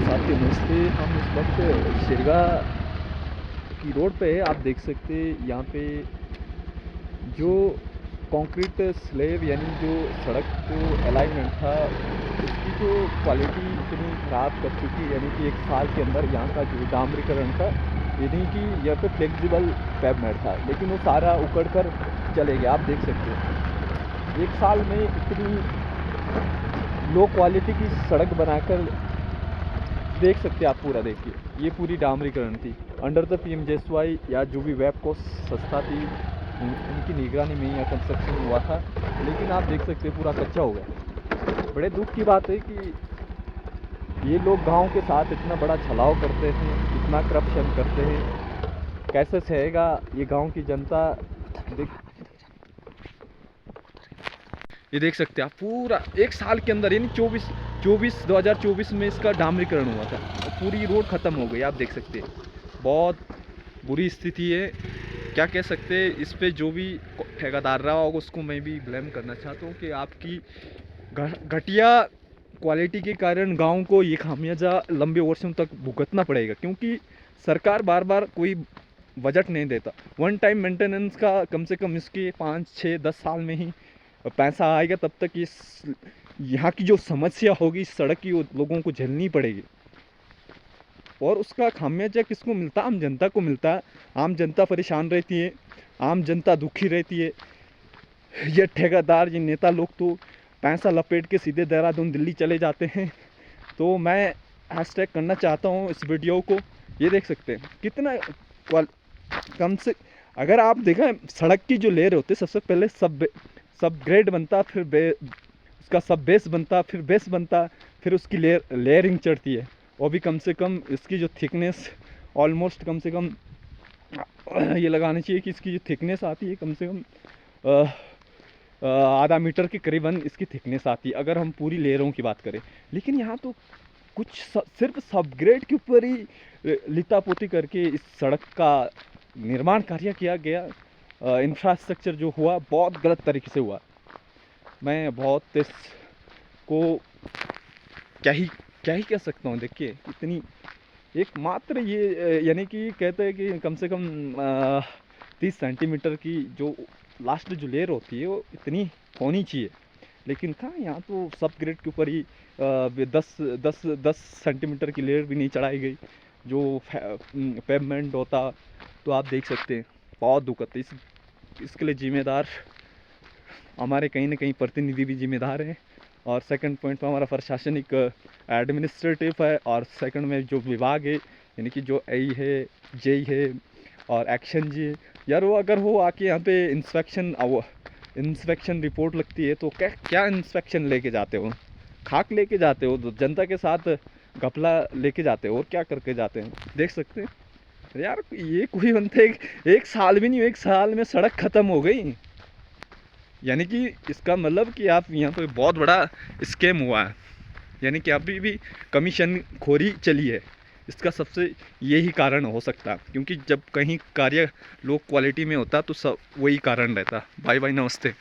साथी नमस्ते। हम इस वक्त शिरगा की रोड पे है। आप देख सकते हैं यहाँ पे जो कंक्रीट स्लैब यानी जो सड़क जो अलाइनमेंट था उसकी जो क्वालिटी इतनी ख़राब कर चुकी है, यानी कि एक साल के अंदर यहाँ का जो डामरीकरण था, यानी कि यहाँ पे फ्लेक्सिबल पेवमेंट था, लेकिन वो सारा उखड़ कर चले गया। आप देख सकते हैं एक साल में इतनी लो क्वालिटी की सड़क बनाकर देख सकते हैं आप। पूरा देखिए, ये पूरी डामरीकरण थी अंडर द PMJSY या जो भी वेबको संस्था थी उनकी निगरानी में यह कंस्ट्रक्शन हुआ था, लेकिन आप देख सकते हैं पूरा कच्चा हो गया। बड़े दुख की बात है कि ये लोग गांव के साथ इतना बड़ा छलाव करते हैं, इतना करप्शन करते हैं। कैसे सहेगा ये गांव की जनता। ये देख सकते हैं आप, पूरा एक साल के अंदर यानी 2024 में इसका डामरीकरण हुआ था और पूरी रोड ख़त्म हो गई। आप देख सकते हैं बहुत बुरी स्थिति है। क्या कह सकते हैं इस पे, जो भी ठेकेदार रहा होगा उसको मैं भी ब्लेम करना चाहता हूँ कि आपकी घटिया क्वालिटी के कारण गांव को ये खामियाजा लंबे वर्षों तक भुगतना पड़ेगा, क्योंकि सरकार बार बार कोई बजट नहीं देता। वन टाइम मेंटेनेंस का कम से कम इसके 5-6-10 साल में ही पैसा आएगा, तब तक इस यहाँ की जो समस्या होगी इस सड़क की वो लोगों को झेलनी पड़ेगी। और उसका खामियाजा किसको मिलता? आम जनता को मिलता है। आम जनता परेशान रहती है, आम जनता दुखी रहती है। ये ठेकेदार, ये नेता लोग तो पैसा लपेट के सीधे देहरादून दिल्ली चले जाते हैं। तो मैं हैशटैग करना चाहता हूँ इस वीडियो को। ये देख सकते हैं कितना कम से, अगर आप देखें सड़क की जो लेयर होती है, सबसे पहले सब ग्रेड बनता, फिर उसका सब बेस बनता, फिर बेस बनता, फिर उसकी लेयरिंग चढ़ती है। और भी कम से कम इसकी जो थिकनेस ऑलमोस्ट कम से कम ये लगानी चाहिए कि इसकी जो थिकनेस आती है कम से कम आधा मीटर के करीबन इसकी थिकनेस आती है, अगर हम पूरी लेयरों की बात करें। लेकिन यहाँ तो कुछ सिर्फ सब ग्रेड के ऊपर ही लितापोती करके इस सड़क का निर्माण कार्य किया गया। इंफ्रास्ट्रक्चर जो हुआ बहुत गलत तरीके से हुआ। मैं बहुत इसको क्या ही कह सकता हूँ। देखिए इतनी एकमात्र ये यानी कि कहते हैं कि कम से कम 30 सेंटीमीटर की जो लास्ट जो लेयर होती है वो इतनी होनी चाहिए, लेकिन कहाँ, यहाँ तो सब ग्रेड के ऊपर ही 10 सेंटीमीटर की लेयर भी नहीं चढ़ाई गई जो पेवमेंट होता। तो आप देख सकते हैं बहुत दुखद। इसके लिए जिम्मेदार हमारे कहीं ना कहीं प्रतिनिधि भी जिम्मेदार हैं। और सेकंड पॉइंट पर हमारा प्रशासनिक एडमिनिस्ट्रेटिव है, और सेकंड में जो विभाग है यानी कि जो आई है, जेई है और एक्शन जी है यार, वो अगर वो आके यहाँ पे इंस्पेक्शन रिपोर्ट लगती है तो क्या इंस्पेक्शन लेके जाते हो? खाक लेके जाते हो, तो जनता के साथ घपला लेके जाते हो और क्या करके जाते हैं। देख सकते हैं यार, ये कोई बनते एक साल भी नहीं, एक साल में सड़क ख़त्म हो गई। यानी कि इसका मतलब कि आप यहाँ पे बहुत बड़ा स्कैम हुआ है, यानी कि अभी भी कमीशन खोरी चली है। इसका सबसे यही कारण हो सकता है, क्योंकि जब कहीं कार्य लो क्वालिटी में होता तो सब वही कारण रहता। बाय बाय, नमस्ते।